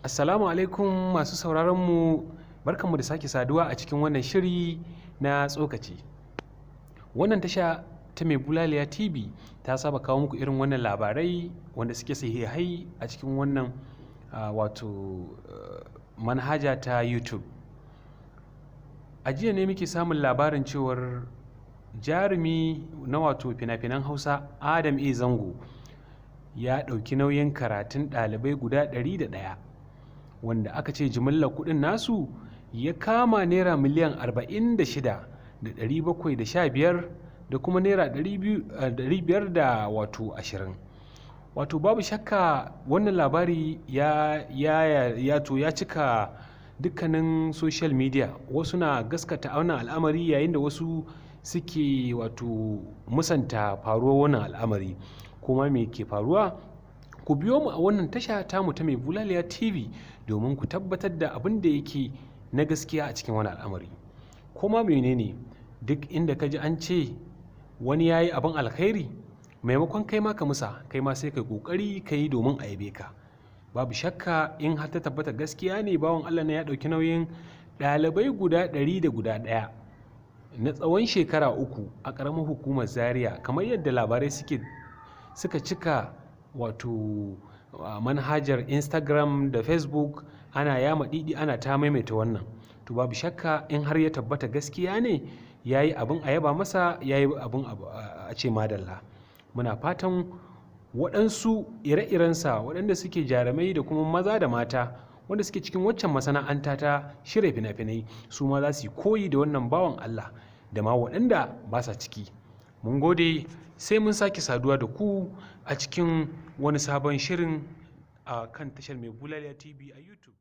Assalamu alaikum masu sauraronmu, barkanmu da sake saduwa a cikin wannan shiri na tsokaci. Wannan tasha ta Mai Bulaliya TV ta saba kawo muku irin wannan labarai wanda suke sahihai a cikin wannan manhaja ta YouTube. A jiya ne muke samun labarin cewar jarumi na fina-finan Hausa Adam A. Zango ya ɗauki nauyin karatun ɗalibai guda 101. wanda aka ce jimillar kudin nasu ya kama naira miliyan 46,715 da kuma naira 520. Babu shakka wannan labari ya cika dukkanin social media. Wasu na gaskata wannan al'amari yayin da wasu suke musanta faruwar wannan al'amari. Kuma me ke faruwa? Ku biyo mu a wannan tasha tamu ta Mai Bulaliya TV domin ku tabbatar da abin da yake na gaskiya a cikin wani al'amari. Kuma menene duk inda ka ji an ce wani ya yi abin alkhairi, maimakon kai ma ka musa, kai ma sai ka kokari ka yi domin a yabe ka. Babu shakka in har ta tabbata gaskiya ne bawan Allah na ya ɗauki nauyin ɗalibai guda 101 na tsawon shekara 3 a ƙaramar hukumar Zaria, kamar yadda labarai suka cika manhajar Instagram da Facebook, ana yama didi ana ta maimaita wannan. To babu shakka in har ya tabbata gaskiya ne, yayi abin a yaba masa, yayi abin a ce madalla. Muna fatan waɗansu ire-irensa waɗanda suke jarumai da kuma maza da mata wanda suke cikin waccan masana'anta ta shirya fina-finai, su ma za su yi koyi da wannan bawan Allah da ma waɗanda ba sa ciki. Mun gode, sai mun sake saduwa da ku a cikin wani sabon shirin a kan tashar Mai Bulaliya TV a YouTube.